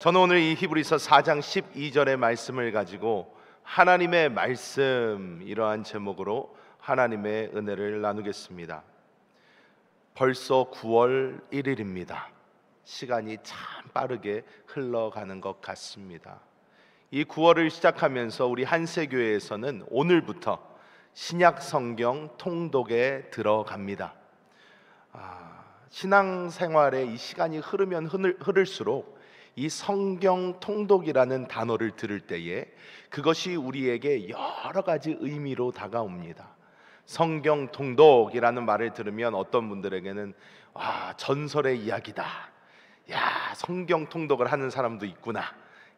저는 오늘 이 히브리서 4장 12절의 말씀을 가지고 하나님의 말씀, 이러한 제목으로 하나님의 은혜를 나누겠습니다. 벌써 9월 1일입니다. 시간이 참 빠르게 흘러가는 것 같습니다. 이 9월을 시작하면서 우리 한세교회에서는 오늘부터 신약 성경 통독에 들어갑니다. 신앙생활에 이 시간이 흐르면 흐를수록 이 성경 통독이라는 단어를 들을 때에 그것이 우리에게 여러 가지 의미로 다가옵니다. 성경 통독이라는 말을 들으면 어떤 분들에게는 전설의 이야기다, 성경 통독을 하는 사람도 있구나,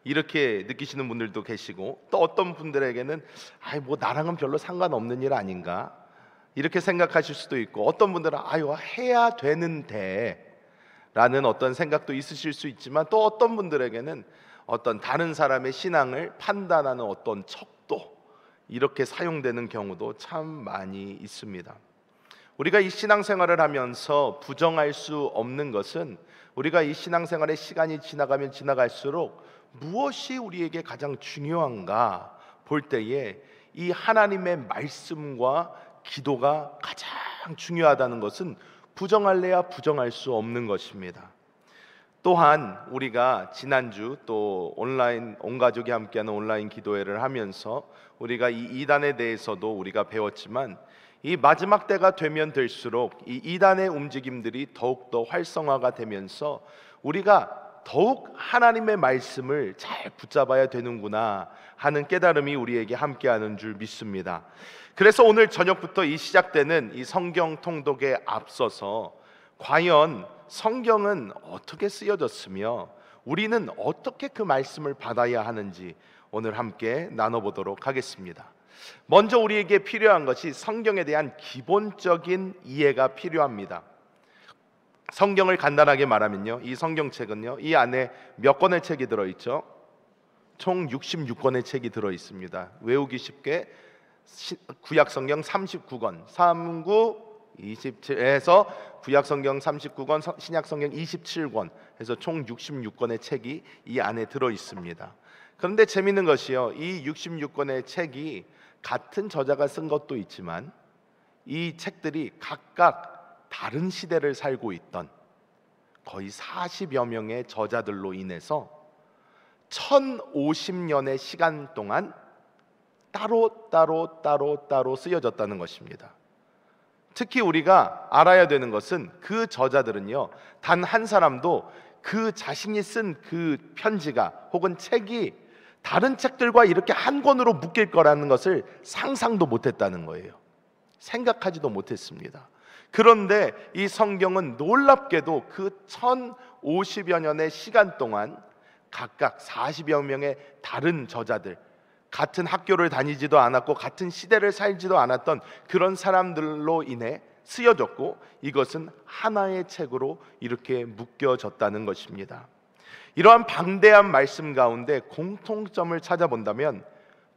이렇게 느끼시는 분들도 계시고, 또 어떤 분들에게는 나랑은 별로 상관없는 일 아닌가, 이렇게 생각하실 수도 있고, 어떤 분들은 해야 되는데 라는 어떤 생각도 있으실 수 있지만, 또 어떤 분들에게는 어떤 다른 사람의 신앙을 판단하는 어떤 척도, 이렇게 사용되는 경우도 참 많이 있습니다. 우리가 이 신앙생활을 하면서 부정할 수 없는 것은, 우리가 이 신앙생활의 시간이 지나가면 지나갈수록 무엇이 우리에게 가장 중요한가 볼 때에 이 하나님의 말씀과 기도가 가장 중요하다는 것은 부정할래야 부정할 수 없는 것입니다. 또한 우리가 지난주 또 온라인, 온 가족이 함께하는 온라인 기도회를 하면서 우리가 이 이단에 대해서도 우리가 배웠지만, 이 마지막 때가 되면 될수록 이 이단의 움직임들이 더욱더 활성화가 되면서 우리가 더욱 하나님의 말씀을 잘 붙잡아야 되는구나 하는 깨달음이 우리에게 함께하는 줄 믿습니다. 그래서 오늘 저녁부터 이 시작되는 이 성경 통독에 앞서서 과연 성경은 어떻게 쓰여졌으며 우리는 어떻게 그 말씀을 받아야 하는지 오늘 함께 나눠보도록 하겠습니다. 먼저 우리에게 필요한 것이 성경에 대한 기본적인 이해가 필요합니다. 성경을 간단하게 말하면요, 이 성경책은요, 이 안에 몇 권의 책이 들어있죠? 총 66권의 책이 들어있습니다. 외우기 쉽게 구약성경 39권, 39, 27에서 구약성경 39권, 신약성경 27권 해서 총 66권의 책이 이 안에 들어있습니다. 그런데 재미있는 것이요, 이 66권의 책이 같은 저자가 쓴 것도 있지만 이 책들이 각각 다른 시대를 살고 있던 거의 40여 명의 저자들로 인해서 1050년의 시간 동안 따로 쓰여졌다는 것입니다. 특히 우리가 알아야 되는 것은 그 저자들은요, 단 한 사람도 그 자신이 쓴 그 편지가 혹은 책이 다른 책들과 이렇게 한 권으로 묶일 거라는 것을 상상도 못했다는 거예요. 생각하지도 못했습니다. 그런데 이 성경은 놀랍게도 그 1050여 년의 시간 동안 각각 40여 명의 다른 저자들, 같은 학교를 다니지도 않았고 같은 시대를 살지도 않았던 그런 사람들로 인해 쓰여졌고, 이것은 하나의 책으로 이렇게 묶여졌다는 것입니다. 이러한 방대한 말씀 가운데 공통점을 찾아본다면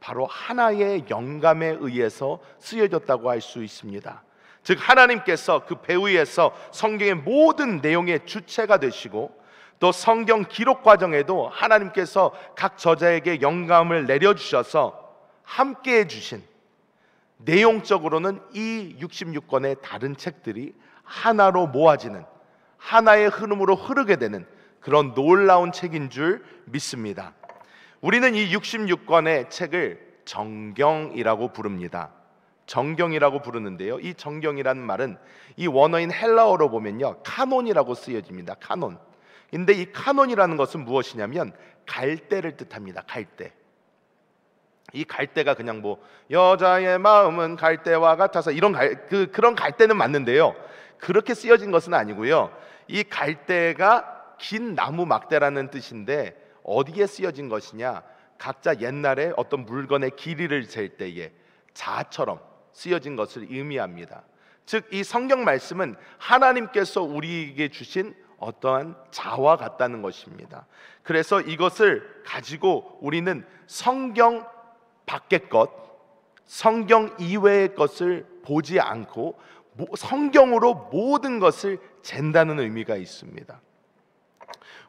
바로 하나의 영감에 의해서 쓰여졌다고 할 수 있습니다. 즉 하나님께서 그 배후에서 성경의 모든 내용의 주체가 되시고, 또 성경 기록 과정에도 하나님께서 각 저자에게 영감을 내려주셔서 함께해 주신, 내용적으로는 이 66권의 다른 책들이 하나로 모아지는, 하나의 흐름으로 흐르게 되는 그런 놀라운 책인 줄 믿습니다. 우리는 이 66권의 책을 정경이라고 부릅니다. 정경이라고 부르는데요, 이 정경이라는 말은 이 원어인 헬라어로 보면요, 카논이라고 쓰여집니다. 카논. 근데 이 카논이라는 것은 무엇이냐면 갈대를 뜻합니다. 갈대. 이 갈대가 그냥 여자의 마음은 갈대와 같아서 그런 갈대는 맞는데요, 그렇게 쓰여진 것은 아니고요. 이 갈대가 긴 나무 막대라는 뜻인데 어디에 쓰여진 것이냐, 각자 옛날에 어떤 물건의 길이를 잴 때에 자처럼 쓰여진 것을 의미합니다. 즉 이 성경 말씀은 하나님께서 우리에게 주신 어떠한 자와 같다는 것입니다. 그래서 이것을 가지고 우리는 성경 밖의 것, 성경 이외의 것을 보지 않고 성경으로 모든 것을 잰다는 의미가 있습니다.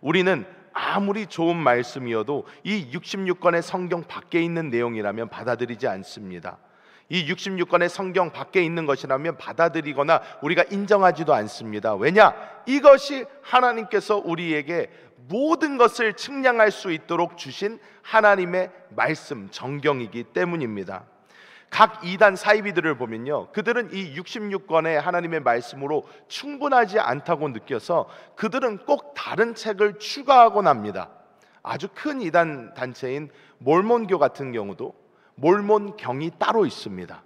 우리는 아무리 좋은 말씀이어도 이 66권의 성경 밖에 있는 내용이라면 받아들이지 않습니다. 이 66권의 성경 밖에 있는 것이라면 받아들이거나 우리가 인정하지도 않습니다. 왜냐? 이것이 하나님께서 우리에게 모든 것을 측량할 수 있도록 주신 하나님의 말씀, 정경이기 때문입니다. 각 이단 사이비들을 보면요, 그들은 이 66권의 하나님의 말씀으로 충분하지 않다고 느껴서 그들은 꼭 다른 책을 추가하곤 합니다. 아주 큰 이단 단체인 몰몬교 같은 경우도 몰몬경이 따로 있습니다.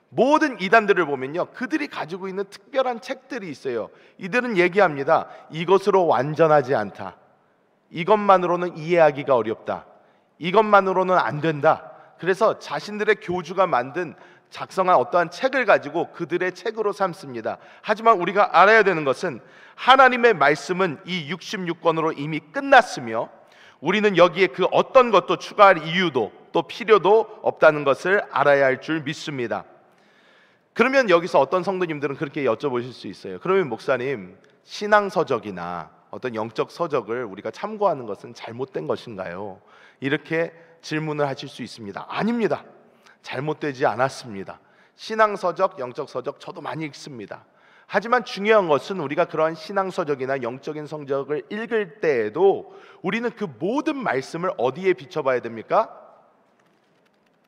모든 이단들을 보면요, 그들이 가지고 있는 특별한 책들이 있어요. 이들은 얘기합니다. 이것으로 완전하지 않다. 이것만으로는 이해하기가 어렵다. 이것만으로는 안 된다. 그래서 자신들의 교주가 작성한 어떠한 책을 가지고 그들의 책으로 삼습니다. 하지만 우리가 알아야 되는 것은 하나님의 말씀은 이 66권으로 이미 끝났으며 우리는 여기에 그 어떤 것도 추가할 이유도 또 필요도 없다는 것을 알아야 할 줄 믿습니다. 그러면 여기서 어떤 성도님들은 그렇게 여쭤보실 수 있어요. 그러면 목사님, 신앙서적이나 어떤 영적 서적을 우리가 참고하는 것은 잘못된 것인가요? 이렇게 질문을 하실 수 있습니다. 아닙니다. 잘못되지 않았습니다. 신앙서적, 영적 서적 저도 많이 읽습니다. 하지만 중요한 것은 우리가 그러한 신앙서적이나 영적인 성적을 읽을 때에도 우리는 그 모든 말씀을 어디에 비춰봐야 됩니까?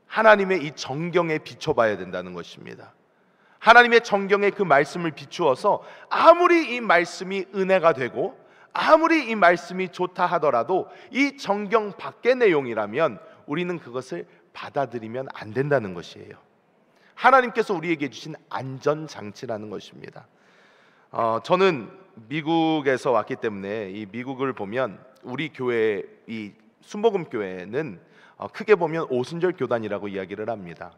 하나님의 이 정경에 비춰봐야 된다는 것입니다. 하나님의 정경에 그 말씀을 비추어서 아무리 이 말씀이 은혜가 되고 아무리 이 말씀이 좋다 하더라도 이 정경 밖의 내용이라면 우리는 그것을 받아들이면 안 된다는 것이에요. 하나님께서 우리에게 주신 안전장치라는 것입니다. 저는 미국에서 왔기 때문에 이 미국을 보면 우리 교회, 이 순복음 교회는 크게 보면 오순절 교단이라고 이야기를 합니다.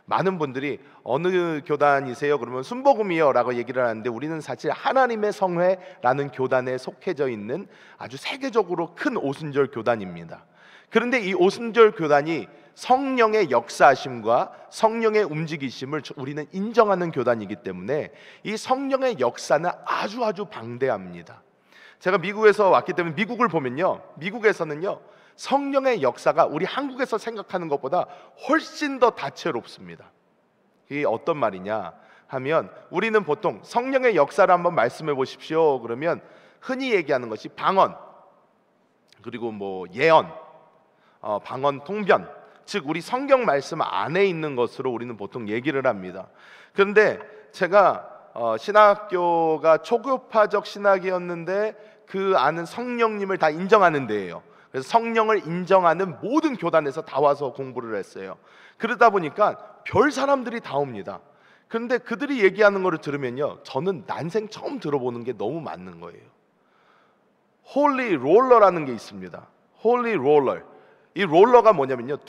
많은 분들이 어느 교단이세요? 그러면 순복음이요 라고 얘기를 하는데 우리는 사실 하나님의 성회라는 교단에 속해져 있는 아주 세계적으로 큰 오순절 교단입니다. 그런데 이 오순절 교단이 성령의 역사하심과 성령의 움직이심을 우리는 인정하는 교단이기 때문에 이 성령의 역사는 아주 방대합니다. 제가 미국에서 왔기 때문에 미국을 보면요, 미국에서는요 성령의 역사가 우리 한국에서 생각하는 것보다 훨씬 더 다채롭습니다. 이게 어떤 말이냐 하면 우리는 보통 성령의 역사를 한번 말씀해 보십시오 그러면 흔히 얘기하는 것이 방언, 그리고 뭐 예언, 방언 통변, 즉 우리 성경 말씀 안에 있는 것으로 우리는 보통 얘기를 합니다. 그런데 제가 신학교가 초교파적 신학이었는데 그 안은 성령님을 다 인정하는 데예요. 그래서 성령을 인정하는 모든 교단에서 다 와서 공부를 했어요. 그러다 보니까 별 사람들이 다 옵니다. 그런데 그들이 얘기하는 거를 들으면요, 저는 난생 처음 들어보는 게 너무 맞는 거예요. 홀리 롤러라는 게 있습니다. 홀리 롤러. 이 롤러가 뭐냐면요,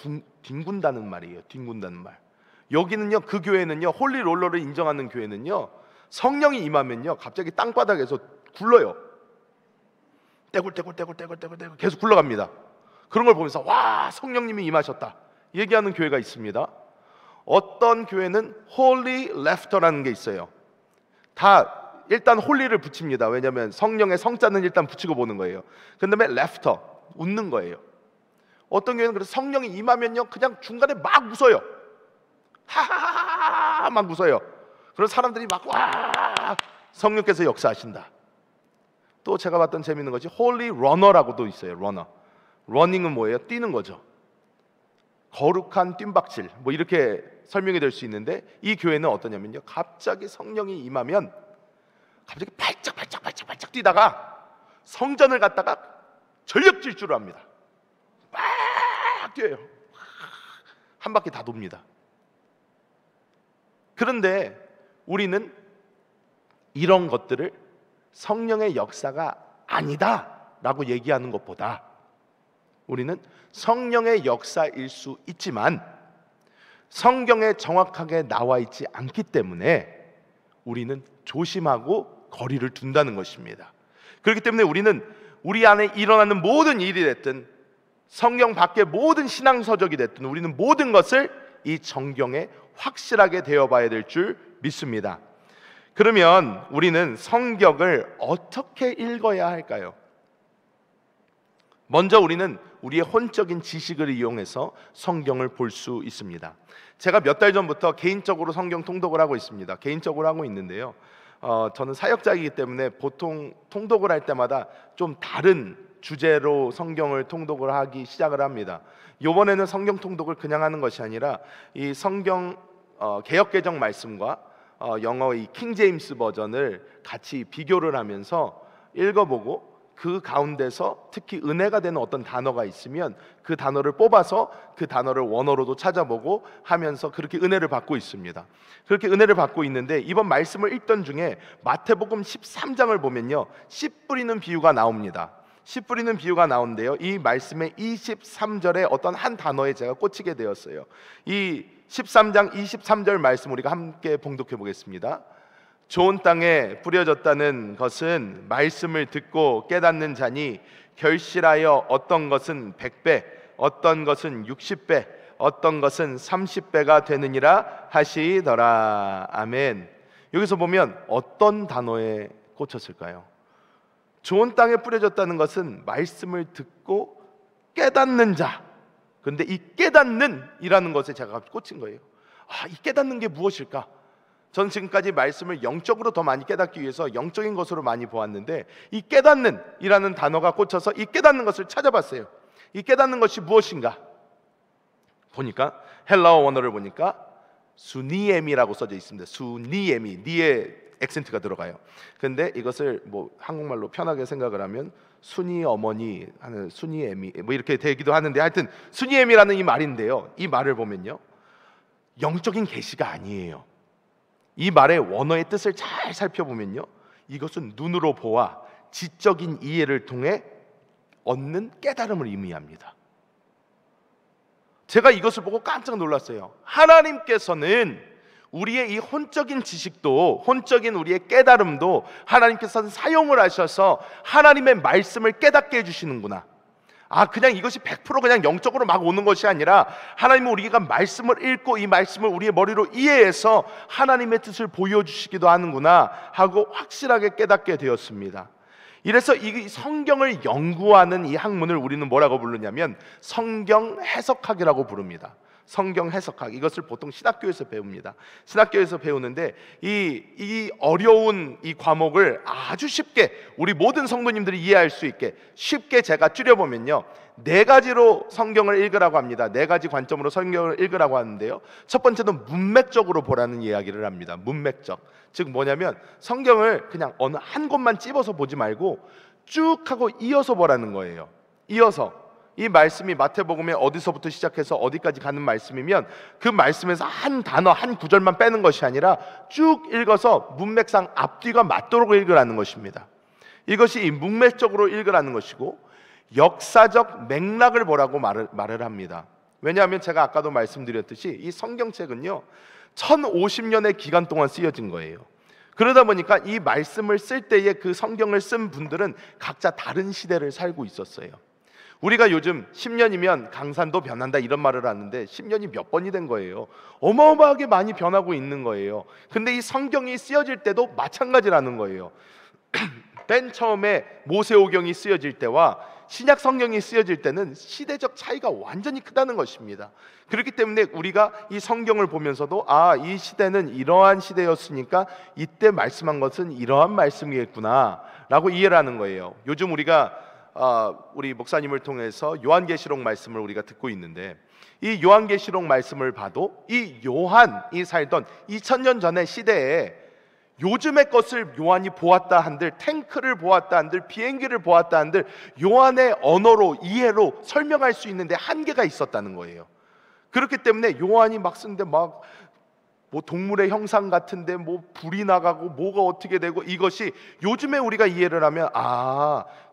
뒹군다는 말이에요. 뒹군다는 말. 여기는요, 그 교회는요, 홀리 롤러를 인정하는 교회는요, 성령이 임하면요 갑자기 땅바닥에서 굴러요. 떼굴 계속 굴러갑니다. 그런 걸 보면서 와, 성령님이 임하셨다 얘기하는 교회가 있습니다. 어떤 교회는 홀리 레프터라는 게 있어요. 다 일단 홀리를 붙입니다. 왜냐하면 성령의 성자는 일단 붙이고 보는 거예요. 그 다음에 레프터, 웃는 거예요. 어떤 교회는 그래서 성령이 임하면요 그냥 중간에 막 웃어요. 하하하하 막 웃어요. 그런 사람들이 막 와, 성령께서 역사하신다. 또 제가 봤던 재밌는 것이 홀리 러너라고도 있어요. 러너. 러닝은 뭐예요? 뛰는 거죠. 거룩한 뜀박질 뭐 이렇게 설명이 될 수 있는데 이 교회는 어떠냐면요, 갑자기 성령이 임하면 갑자기 발짝 뛰다가 성전을 갔다가 전력 질주를 합니다. 막 뛰어요. 한 바퀴 다 돕니다. 그런데 우리는 이런 것들을 성령의 역사가 아니다라고 얘기하는 것보다 우리는 성령의 역사일 수 있지만 성경에 정확하게 나와 있지 않기 때문에 우리는 조심하고 거리를 둔다는 것입니다. 그렇기 때문에 우리는 우리 안에 일어나는 모든 일이 됐든 성경 밖의 모든 신앙서적이 됐든 우리는 모든 것을 이 정경에 확실하게 되어봐야 될 줄 믿습니다. 그러면 우리는 성경을 어떻게 읽어야 할까요? 먼저 우리는 우리의 혼적인 지식을 이용해서 성경을 볼 수 있습니다. 제가 몇 달 전부터 개인적으로 성경 통독을 하고 있습니다. 개인적으로 하고 있는데요. 저는 사역자이기 때문에 보통 통독을 할 때마다 좀 다른 주제로 성경을 통독을 하기 시작을 합니다. 이번에는 성경 통독을 그냥 하는 것이 아니라 이 성경 개역개정 말씀과 영어 이 킹제임스 버전을 같이 비교를 하면서 읽어보고 그 가운데서 특히 은혜가 되는 어떤 단어가 있으면 그 단어를 뽑아서 그 단어를 원어로도 찾아보고 하면서 그렇게 은혜를 받고 있습니다. 그렇게 은혜를 받고 있는데 이번 말씀을 읽던 중에 마태복음 13장을 보면요, 씨 뿌리는 비유가 나옵니다. 씨 뿌리는 비유가 나오는데요, 이 말씀의 23절에 어떤 한 단어에 제가 꽂히게 되었어요. 이 13장 23절 말씀 우리가 함께 봉독해 보겠습니다. 좋은 땅에 뿌려졌다는 것은 말씀을 듣고 깨닫는 자니 결실하여 어떤 것은 100배, 어떤 것은 60배, 어떤 것은 30배가 되느니라 하시더라. 아멘. 여기서 보면 어떤 단어에 꽂혔을까요? 좋은 땅에 뿌려졌다는 것은 말씀을 듣고 깨닫는 자. 그런데 이 깨닫는 이라는 것에 제가 꽂힌 거예요. 이 깨닫는 게 무엇일까? 전 지금까지 말씀을 영적으로 더 많이 깨닫기 위해서 영적인 것으로 많이 보았는데 이 깨닫는 이라는 단어가 꽂혀서 이 깨닫는 것을 찾아봤어요. 이 깨닫는 것이 무엇인가? 보니까 헬라어 원어를 보니까 수니엠이라고 써져 있습니다. 수니엠이, 니에 액센트가 들어가요. 근데 이것을 뭐 한국말로 편하게 생각을 하면 순이 어머니 하는 수니엠이 뭐 이렇게 되기도 하는데, 하여튼 수니엠이라는 이 말인데요, 이 말을 보면요, 영적인 계시가 아니에요. 이 말의 원어의 뜻을 잘 살펴보면요, 이것은 눈으로 보아 지적인 이해를 통해 얻는 깨달음을 의미합니다. 제가 이것을 보고 깜짝 놀랐어요. 하나님께서는 우리의 이 혼적인 지식도, 혼적인 우리의 깨달음도 하나님께서는 사용을 하셔서 하나님의 말씀을 깨닫게 해주시는구나. 그냥 이것이 100% 그냥 영적으로 막 오는 것이 아니라 하나님은 우리가 말씀을 읽고 이 말씀을 우리의 머리로 이해해서 하나님의 뜻을 보여주시기도 하는구나 하고 확실하게 깨닫게 되었습니다. 이래서 이 성경을 연구하는 이 학문을 우리는 뭐라고 부르냐면 성경 해석학이라고 부릅니다. 성경 해석학, 이것을 보통 신학교에서 배웁니다. 신학교에서 배우는데 이 어려운 이 과목을 아주 쉽게 우리 모든 성도님들이 이해할 수 있게 쉽게 제가 줄여보면요, 4가지로 성경을 읽으라고 합니다. 4가지 관점으로 성경을 읽으라고 하는데요, 첫 번째는 문맥적으로 보라는 이야기를 합니다. 문맥적, 즉 뭐냐면 성경을 그냥 어느 한 곳만 찝어서 보지 말고 쭉 하고 이어서 보라는 거예요. 이어서 이 말씀이 마태복음에 어디서부터 시작해서 어디까지 가는 말씀이면 그 말씀에서 한 단어 한 구절만 빼는 것이 아니라 쭉 읽어서 문맥상 앞뒤가 맞도록 읽으라는 것입니다. 이것이 이 문맥적으로 읽으라는 것이고, 역사적 맥락을 보라고 말을 합니다. 왜냐하면 제가 아까도 말씀드렸듯이 이 성경책은요 1050년의 기간 동안 쓰여진 거예요. 그러다 보니까 이 말씀을 쓸 때에 그 성경을 쓴 분들은 각자 다른 시대를 살고 있었어요. 우리가 요즘 10년이면 강산도 변한다 이런 말을 하는데 10년이 몇 번이 된 거예요. 어마어마하게 많이 변하고 있는 거예요. 근데 이 성경이 쓰여질 때도 마찬가지라는 거예요. 맨 처음에 모세오경이 쓰여질 때와 신약 성경이 쓰여질 때는 시대적 차이가 완전히 크다는 것입니다. 그렇기 때문에 우리가 이 성경을 보면서도 이 시대는 이러한 시대였으니까 이때 말씀한 것은 이러한 말씀이겠구나 라고 이해를 하는 거예요. 요즘 우리가 우리 목사님을 통해서 요한계시록 말씀을 우리가 듣고 있는데, 이 요한계시록 말씀을 봐도 이 요한이 살던 2000년 전의 시대에 요즘의 것을 요한이 보았다 한들, 탱크를 보았다 한들, 비행기를 보았다 한들 요한의 언어로 이해로 설명할 수 있는데 한계가 있었다는 거예요. 그렇기 때문에 요한이 막 쓰는데 막 뭐 동물의 형상 같은데 뭐 불이 나가고 뭐가 어떻게 되고, 이것이 요즘에 우리가 이해를 하면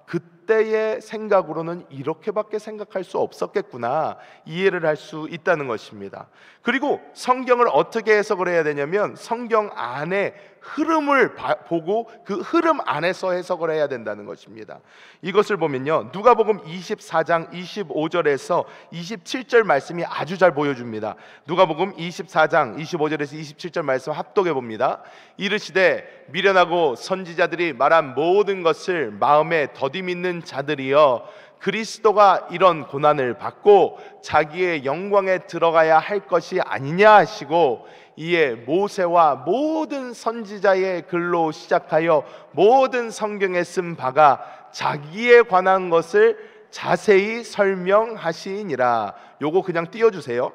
그때의 생각으로는 이렇게밖에 생각할 수 없었겠구나, 이해를 할 수 있다는 것입니다. 그리고 성경을 어떻게 해석을 해야 되냐면 성경 안에 흐름을 보고 그 흐름 안에서 해석을 해야 된다는 것입니다. 이것을 보면요, 누가복음 24장 25절에서 27절 말씀이 아주 잘 보여줍니다. 누가복음 24장 25절에서 27절 말씀 합독해 봅니다. 이르시되 미련하고 선지자들이 말한 모든 것을 마음에 더디 믿는 자들이여, 그리스도가 이런 고난을 받고 자기의 영광에 들어가야 할 것이 아니냐 하시고, 이에 모세와 모든 선지자의 글로 시작하여 모든 성경에 쓴 바가 자기에 관한 것을 자세히 설명하시니라. 요거 그냥 띄워주세요.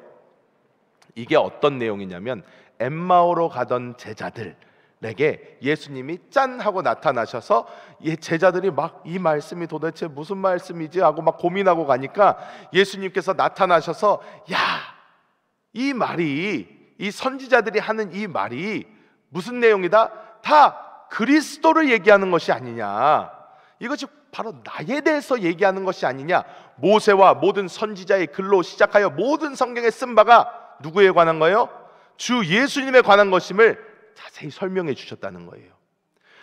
이게 어떤 내용이냐면, 엠마오로 가던 제자들에게 예수님이 짠 하고 나타나셔서 이 제자들이 막 이 말씀이 도대체 무슨 말씀이지 하고 막 고민하고 가니까 예수님께서 나타나셔서, 야, 이 말이, 이 선지자들이 하는 이 말이 무슨 내용이다? 다 그리스도를 얘기하는 것이 아니냐, 이것이 바로 나에 대해서 얘기하는 것이 아니냐. 모세와 모든 선지자의 글로 시작하여 모든 성경에 쓴 바가 누구에 관한 거예요? 주 예수님에 관한 것임을 자세히 설명해 주셨다는 거예요.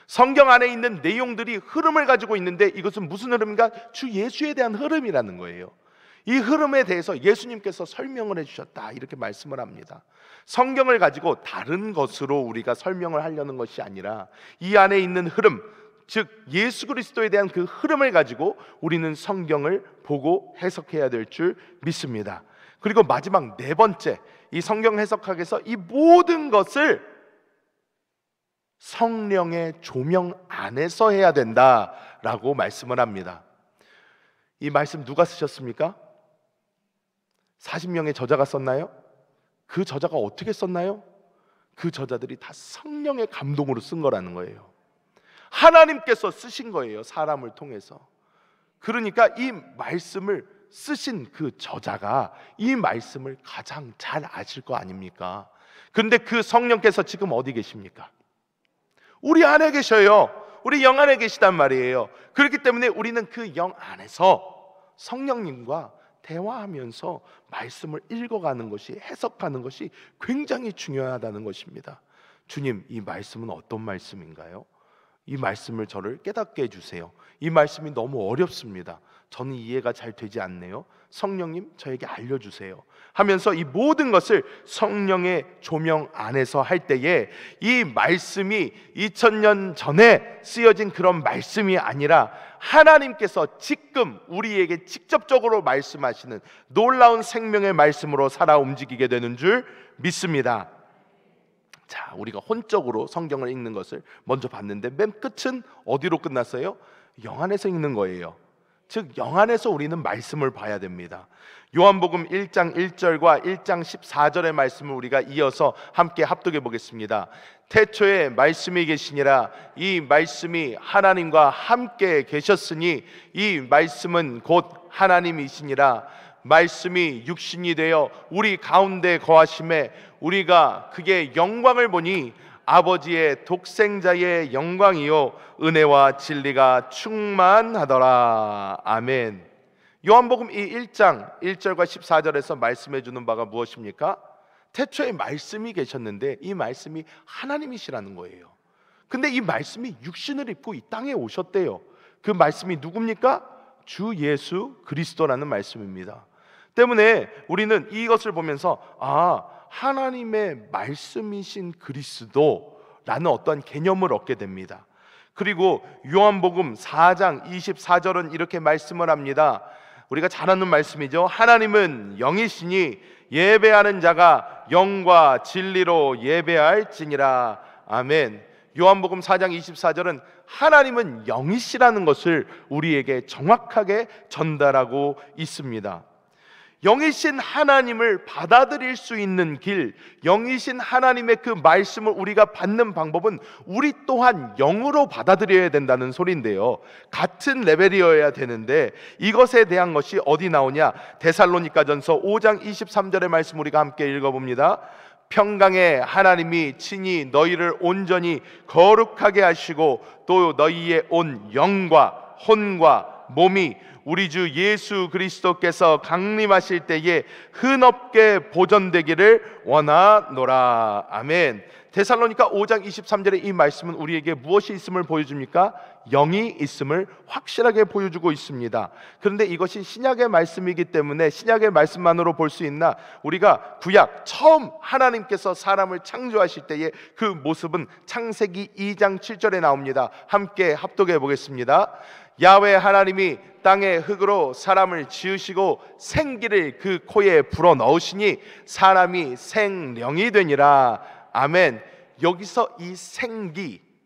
성경 안에 있는 내용들이 흐름을 가지고 있는데, 이것은 무슨 흐름인가? 주 예수에 대한 흐름이라는 거예요. 이 흐름에 대해서 예수님께서 설명을 해주셨다, 이렇게 말씀을 합니다. 성경을 가지고 다른 것으로 우리가 설명을 하려는 것이 아니라 이 안에 있는 흐름, 즉 예수 그리스도에 대한 그 흐름을 가지고 우리는 성경을 보고 해석해야 될 줄 믿습니다. 그리고 마지막 네 번째, 이 성경 해석학에서 이 모든 것을 성령의 조명 안에서 해야 된다라고 말씀을 합니다. 이 말씀 누가 쓰셨습니까? 40명의 저자가 썼나요? 그 저자가 어떻게 썼나요? 그 저자들이 다 성령의 감동으로 쓴 거라는 거예요. 하나님께서 쓰신 거예요, 사람을 통해서. 그러니까 이 말씀을 쓰신 그 저자가 이 말씀을 가장 잘 아실 거 아닙니까? 근데 그 성령께서 지금 어디 계십니까? 우리 안에 계셔요. 우리 영 안에 계시단 말이에요. 그렇기 때문에 우리는 그 영 안에서 성령님과 대화하면서 말씀을 읽어가는 것이, 해석하는 것이 굉장히 중요하다는 것입니다. 주님, 이 말씀은 어떤 말씀인가요? 이 말씀을 저를 깨닫게 해주세요. 이 말씀이 너무 어렵습니다. 저는 이해가 잘 되지 않네요. 성령님, 저에게 알려주세요 하면서 이 모든 것을 성령의 조명 안에서 할 때에 이 말씀이 2000년 전에 쓰여진 그런 말씀이 아니라 하나님께서 지금 우리에게 직접적으로 말씀하시는 놀라운 생명의 말씀으로 살아 움직이게 되는 줄 믿습니다. 자, 우리가 혼적으로 성경을 읽는 것을 먼저 봤는데, 맨 끝은 어디로 끝났어요? 영 안에서 읽는 거예요. 즉 영 안에서 우리는 말씀을 봐야 됩니다. 요한복음 1장 1절과 1장 14절의 말씀을 우리가 이어서 함께 합독해 보겠습니다. 태초에 말씀이 계시니라. 이 말씀이 하나님과 함께 계셨으니 이 말씀은 곧 하나님이시니라. 말씀이 육신이 되어 우리 가운데 거하심에 우리가 그의 영광을 보니 아버지의 독생자의 영광이요 은혜와 진리가 충만하더라. 아멘. 요한복음 이 1장 1절과 14절에서 말씀해 주는 바가 무엇입니까? 태초에 말씀이 계셨는데 이 말씀이 하나님이시라는 거예요. 근데 이 말씀이 육신을 입고 이 땅에 오셨대요. 그 말씀이 누굽니까? 주 예수 그리스도라는 말씀입니다. 때문에 우리는 이것을 보면서 하나님의 말씀이신 그리스도라는 어떤 개념을 얻게 됩니다. 그리고 요한복음 4장 24절은 이렇게 말씀을 합니다. 우리가 잘 아는 말씀이죠. 하나님은 영이시니 예배하는 자가 영과 진리로 예배할지니라. 아멘. 요한복음 4장 24절은 하나님은 영이시라는 것을 우리에게 정확하게 전달하고 있습니다. 영이신 하나님을 받아들일 수 있는 길, 영이신 하나님의 그 말씀을 우리가 받는 방법은 우리 또한 영으로 받아들여야 된다는 소리인데요, 같은 레벨이어야 되는데 이것에 대한 것이 어디 나오냐? 데살로니가전서 5장 23절의 말씀 우리가 함께 읽어봅니다. 평강의 하나님이 친히 너희를 온전히 거룩하게 하시고 또 너희의 온 영과 혼과 몸이 우리 주 예수 그리스도께서 강림하실 때에 흔없게 보존되기를 원하노라. 아멘. 데살로니가 5장 23절의 이 말씀은 우리에게 무엇이 있음을 보여줍니까? 영이 있음을 확실하게 보여주고 있습니다. 그런데 이것이 신약의 말씀이기 때문에 신약의 말씀만으로 볼 수 있나? 우리가 구약 처음 하나님께서 사람을 창조하실 때의 그 모습은 창세기 2장 7절에 나옵니다. 함께 합독해 보겠습니다. 야훼 하나님이 땅의 흙으로 사람을 지으시고 생기를 그 코에 불어 넣으시니 사람이 생령이 되니라. 아멘. 여기서 이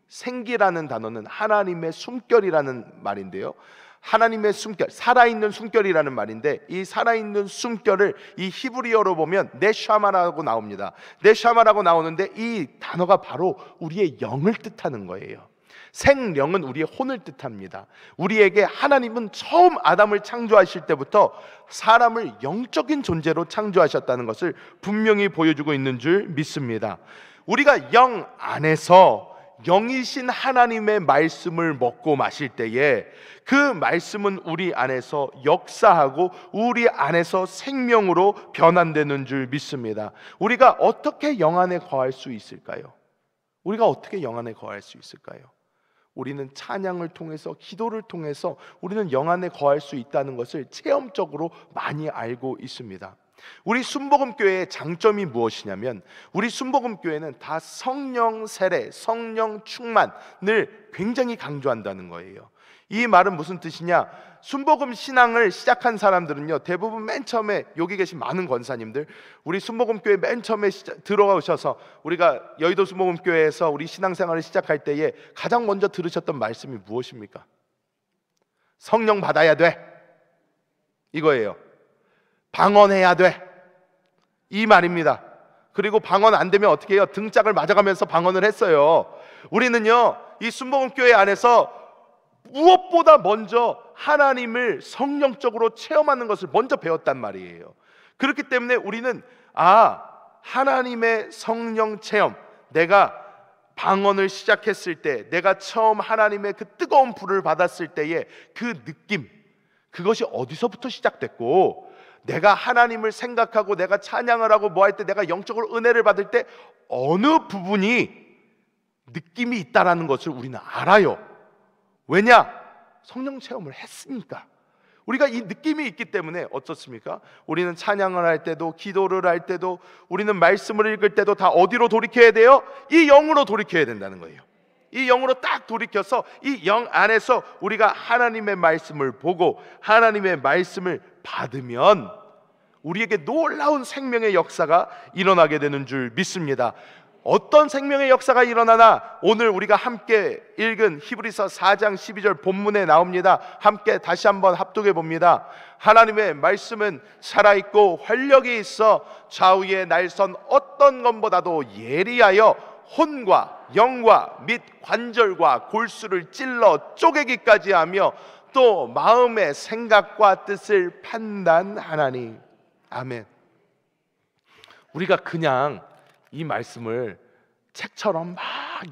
생기라는 단어는 하나님의 숨결이라는 말인데요, 하나님의 숨결, 살아있는 숨결이라는 말인데, 이 살아있는 숨결을 이 히브리어로 보면 네샤마라고 나옵니다. 네샤마라고 나오는데 이 단어가 바로 우리의 영을 뜻하는 거예요. 생령은 우리의 혼을 뜻합니다. 우리에게 하나님은 처음 아담을 창조하실 때부터 사람을 영적인 존재로 창조하셨다는 것을 분명히 보여주고 있는 줄 믿습니다. 우리가 영 안에서 영이신 하나님의 말씀을 먹고 마실 때에 그 말씀은 우리 안에서 역사하고 우리 안에서 생명으로 변환되는 줄 믿습니다. 우리가 어떻게 영 안에 거할 수 있을까요? 우리가 어떻게 영 안에 거할 수 있을까요? 우리는 찬양을 통해서, 기도를 통해서 우리는 영 안에 거할 수 있다는 것을 체험적으로 많이 알고 있습니다. 우리 순복음교회의 장점이 무엇이냐면, 우리 순복음교회는 다 성령 세례, 성령 충만을 굉장히 강조한다는 거예요. 이 말은 무슨 뜻이냐? 순복음 신앙을 시작한 사람들은요, 대부분 맨 처음에 여기 계신 많은 권사님들, 우리 순복음교회 맨 처음에 들어오셔서 우리가 여의도 순복음교회에서 우리 신앙생활을 시작할 때에 가장 먼저 들으셨던 말씀이 무엇입니까? 성령 받아야 돼, 이거예요. 방언해야 돼, 이 말입니다. 그리고 방언 안 되면 어떻게 해요? 등짝을 맞아가면서 방언을 했어요. 우리는요, 이 순복음교회 안에서 무엇보다 먼저 하나님을 성령적으로 체험하는 것을 먼저 배웠단 말이에요. 그렇기 때문에 우리는 하나님의 성령 체험, 내가 방언을 시작했을 때, 내가 처음 하나님의 그 뜨거운 불을 받았을 때의 그 느낌, 그것이 어디서부터 시작됐고, 내가 하나님을 생각하고 내가 찬양을 하고 뭐 할 때, 내가 영적으로 은혜를 받을 때 어느 부분이 느낌이 있다라는 것을 우리는 알아요. 왜냐? 성령 체험을 했으니까. 우리가 이 느낌이 있기 때문에 어떻습니까? 우리는 찬양을 할 때도, 기도를 할 때도, 우리는 말씀을 읽을 때도 다 어디로 돌이켜야 돼요? 이 영으로 돌이켜야 된다는 거예요. 이 영으로 딱 돌이켜서 이 영 안에서 우리가 하나님의 말씀을 보고 하나님의 말씀을 받으면 우리에게 놀라운 생명의 역사가 일어나게 되는 줄 믿습니다. 어떤 생명의 역사가 일어나나, 오늘 우리가 함께 읽은 히브리서 4장 12절 본문에 나옵니다. 함께 다시 한번 합독해 봅니다. 하나님의 말씀은 살아있고 활력이 있어 좌우의 날선 어떤 것보다도 예리하여 혼과 영과 및 관절과 골수를 찔러 쪼개기까지 하며 또 마음의 생각과 뜻을 판단하나니. 아멘. 우리가 그냥 이 말씀을 책처럼 막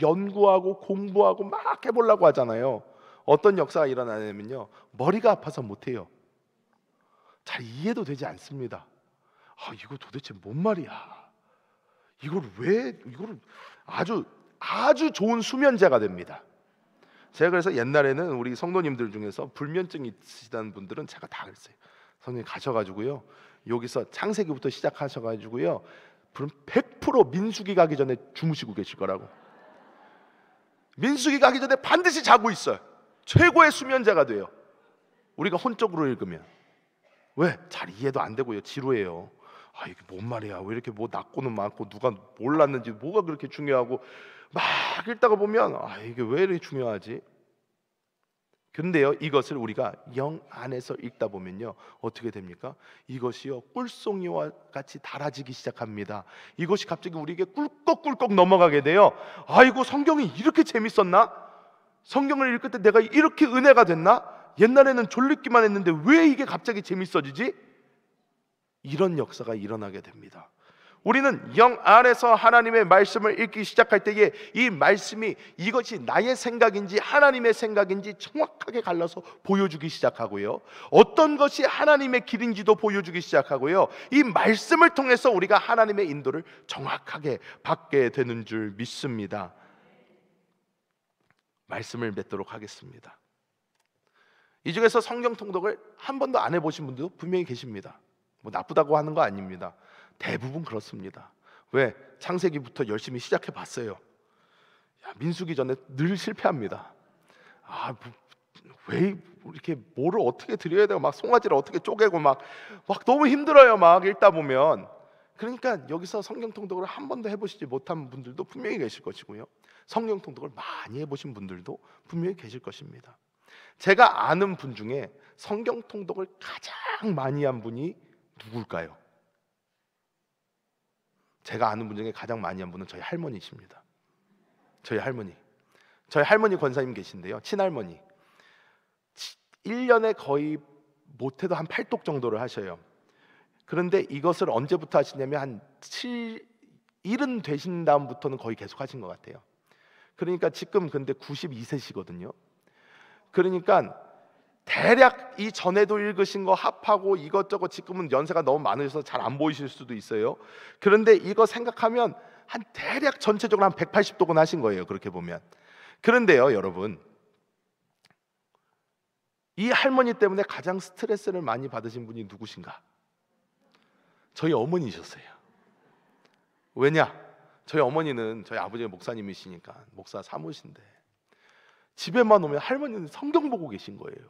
연구하고 공부하고 막 해보려고 하잖아요. 어떤 역사가 일어나냐면요, 머리가 아파서 못해요. 잘 이해도 되지 않습니다. 이거 도대체 뭔 말이야? 이거를 아주 좋은 수면제가 됩니다. 제가 그래서 옛날에는 우리 성도님들 중에서 불면증 있으시다는 분들은 제가 다 그랬어요. 성도님 가셔가지고요, 여기서 창세기부터 시작하셔가지고요, 100% 민수기 가기 전에 주무시고 계실 거라고. 민수기 가기 전에 반드시 자고 있어요. 최고의 수면제가 돼요. 우리가 혼적으로 읽으면. 왜? 잘 이해도 안 되고요, 지루해요. 이게 뭔 말이야? 왜 이렇게 뭐 낳고는 많고 누가 몰랐는지 뭐가 그렇게 중요하고 막 읽다가 보면 이게 왜 이렇게 중요하지? 근데요, 이것을 우리가 영 안에서 읽다 보면요, 어떻게 됩니까? 이것이요, 꿀송이와 같이 달아지기 시작합니다. 이것이 갑자기 우리에게 꿀꺽꿀꺽 넘어가게 돼요. 아이고, 성경이 이렇게 재밌었나? 성경을 읽을 때 내가 이렇게 은혜가 됐나? 옛날에는 졸리기만 했는데 왜 이게 갑자기 재밌어지지? 이런 역사가 일어나게 됩니다. 우리는 영 안에서 하나님의 말씀을 읽기 시작할 때에 이 말씀이 이것이 나의 생각인지 하나님의 생각인지 정확하게 갈라서 보여주기 시작하고요, 어떤 것이 하나님의 길인지도 보여주기 시작하고요, 이 말씀을 통해서 우리가 하나님의 인도를 정확하게 받게 되는 줄 믿습니다. 말씀을 맺도록 하겠습니다. 이 중에서 성경 통독을 한 번도 안 해보신 분도 분명히 계십니다. 뭐 나쁘다고 하는 거 아닙니다. 대부분 그렇습니다. 왜? 창세기부터 열심히 시작해 봤어요. 민수기 전에 늘 실패합니다. 왜 이렇게 뭐를 어떻게 드려야 되고 막 송아지를 어떻게 쪼개고 막 너무 힘들어요. 막 읽다 보면. 그러니까 여기서 성경 통독을 한 번도 해보시지 못한 분들도 분명히 계실 것이고요, 성경 통독을 많이 해보신 분들도 분명히 계실 것입니다. 제가 아는 분 중에 성경 통독을 가장 많이 한 분이 누굴까요? 제가 아는 분 중에 가장 많이 한 분은 저희 할머니십니다. 저희 할머니 권사님 계신데요, 친할머니 1년에 거의 못해도 한 8독 정도를 하셔요. 그런데 이것을 언제부터 하시냐면 한 70 되신 다음부터는 거의 계속 하신 것 같아요. 그러니까 지금 근데 92세시거든요. 그러니까 대략 이 전에도 읽으신 거 합하고 이것저것, 지금은 연세가 너무 많으셔서 잘 안 보이실 수도 있어요. 그런데 이거 생각하면 한 대략 전체적으로 한 180독은 하신 거예요, 그렇게 보면. 그런데요, 여러분, 이 할머니 때문에 가장 스트레스를 많이 받으신 분이 누구신가? 저희 어머니셨어요. 왜냐? 저희 어머니는 저희 아버지가 목사님이시니까 목사 사모신데 집에만 오면 할머니는 성경 보고 계신 거예요.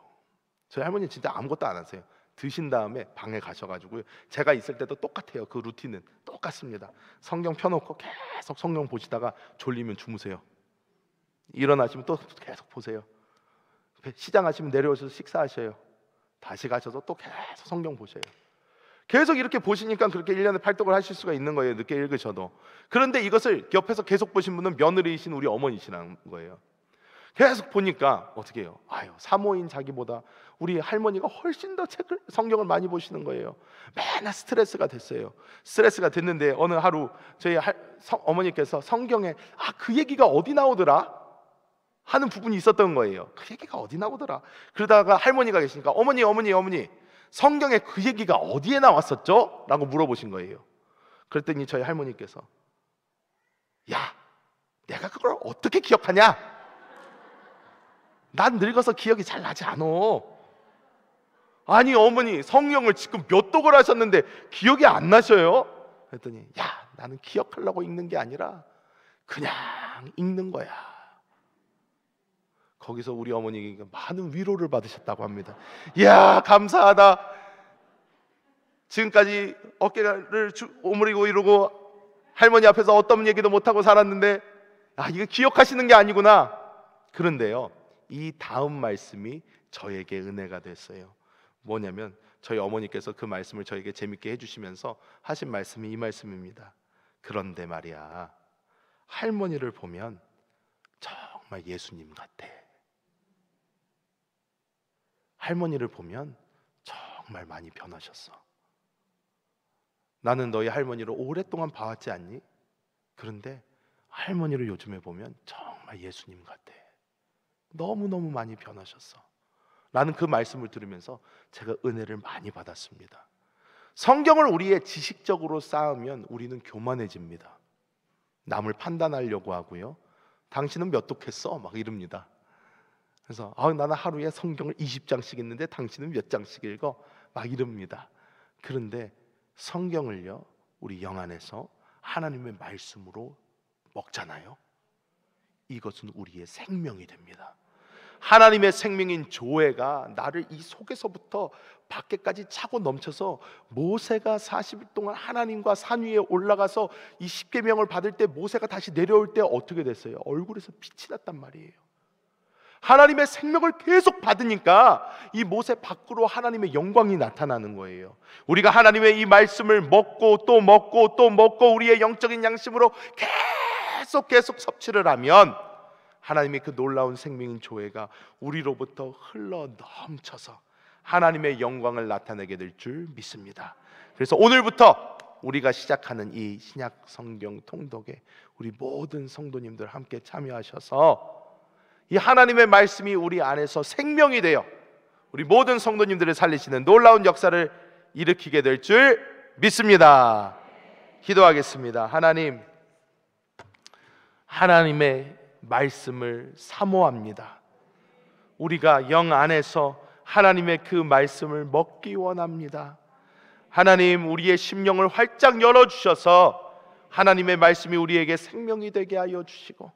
저희 할머니 진짜 아무것도 안 하세요. 드신 다음에 방에 가셔가지고요, 제가 있을 때도 똑같아요. 그 루틴은 똑같습니다. 성경 펴놓고 계속 성경 보시다가 졸리면 주무세요. 일어나시면 또 계속 보세요. 시장 하시면 내려오셔서 식사하셔요. 다시 가셔서 또 계속 성경 보셔요. 계속 이렇게 보시니까 그렇게 1년에 8독을 하실 수가 있는 거예요, 늦게 읽으셔도. 그런데 이것을 옆에서 계속 보신 분은 며느리이신 우리 어머니시라는 거예요. 계속 보니까 어떻게 해요? 사모인 자기보다 우리 할머니가 훨씬 더 성경을 많이 보시는 거예요. 맨날 스트레스가 됐어요. 스트레스가 됐는데 어느 하루 저희 어머니께서 성경에 그 얘기가 어디 나오더라? 하는 부분이 있었던 거예요. 그 얘기가 어디 나오더라? 그러다가 할머니가 계시니까 어머니 성경에 그 얘기가 어디에 나왔었죠? 라고 물어보신 거예요. 그랬더니 저희 할머니께서 내가 그걸 어떻게 기억하냐? 난 늙어서 기억이 잘 나지 않아. 아니 어머니, 성경을 지금 몇 독을 하셨는데 기억이 안 나셔요? 그랬더니 나는 기억하려고 읽는 게 아니라 그냥 읽는 거야. 거기서 우리 어머니가 많은 위로를 받으셨다고 합니다. 이야, 감사하다. 지금까지 어깨를 오므리고 이러고 할머니 앞에서 어떤 얘기도 못하고 살았는데 이거 기억하시는 게 아니구나. 그런데요, 이 다음 말씀이 저에게 은혜가 됐어요. 뭐냐면 저희 어머니께서 그 말씀을 저에게 재밌게 해주시면서 하신 말씀이 이 말씀입니다. 그런데 말이야, 할머니를 보면 정말 예수님 같아. 할머니를 보면 정말 많이 변하셨어. 나는 너희 할머니를 오랫동안 봐왔지 않니? 그런데 할머니를 요즘에 보면 정말 예수님 같아. 너무너무 많이 변하셨어. 라는 그 말씀을 들으면서 제가 은혜를 많이 받았습니다. 성경을 우리의 지식적으로 쌓으면 우리는 교만해집니다. 남을 판단하려고 하고요, 당신은 몇 독했어? 막 이럽니다. 그래서 나는 하루에 성경을 20장씩 읽는데 당신은 몇 장씩 읽어? 막 이럽니다. 그런데 성경을요, 우리 영 안에서 하나님의 말씀으로 먹잖아요. 이것은 우리의 생명이 됩니다. 하나님의 생명인 조회가 나를 이 속에서부터 밖에까지 차고 넘쳐서, 모세가 40일 동안 하나님과 산 위에 올라가서 이 십계명을 받을 때 모세가 다시 내려올 때 어떻게 됐어요? 얼굴에서 빛이 났단 말이에요. 하나님의 생명을 계속 받으니까 이 모세 밖으로 하나님의 영광이 나타나는 거예요. 우리가 하나님의 이 말씀을 먹고 또 먹고 또 먹고 우리의 영적인 양심으로 계속 섭취를 하면 하나님의 그 놀라운 생명인 조회가 우리로부터 흘러 넘쳐서 하나님의 영광을 나타내게 될 줄 믿습니다. 그래서 오늘부터 우리가 시작하는 이 신약 성경 통독에 우리 모든 성도님들 함께 참여하셔서 이 하나님의 말씀이 우리 안에서 생명이 되어 우리 모든 성도님들을 살리시는 놀라운 역사를 일으키게 될 줄 믿습니다. 기도하겠습니다. 하나님의 말씀을 사모합니다. 우리가 영 안에서 하나님의 그 말씀을 먹기 원합니다. 하나님, 우리의 심령을 활짝 열어주셔서 하나님의 말씀이 우리에게 생명이 되게 하여 주시고,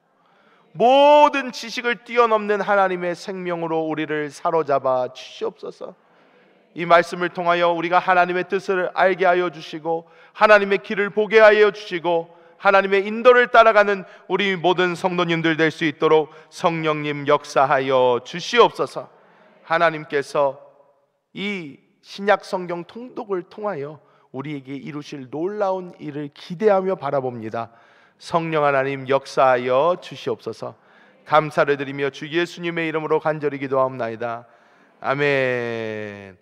모든 지식을 뛰어넘는 하나님의 생명으로 우리를 사로잡아 주시옵소서. 이 말씀을 통하여 우리가 하나님의 뜻을 알게 하여 주시고 하나님의 길을 보게 하여 주시고 하나님의 인도를 따라가는 우리 모든 성도님들 될 수 있도록 성령님 역사하여 주시옵소서. 하나님께서 이 신약 성경 통독을 통하여 우리에게 이루실 놀라운 일을 기대하며 바라봅니다. 성령 하나님 역사하여 주시옵소서. 감사를 드리며 주 예수님의 이름으로 간절히 기도하옵나이다. 아멘.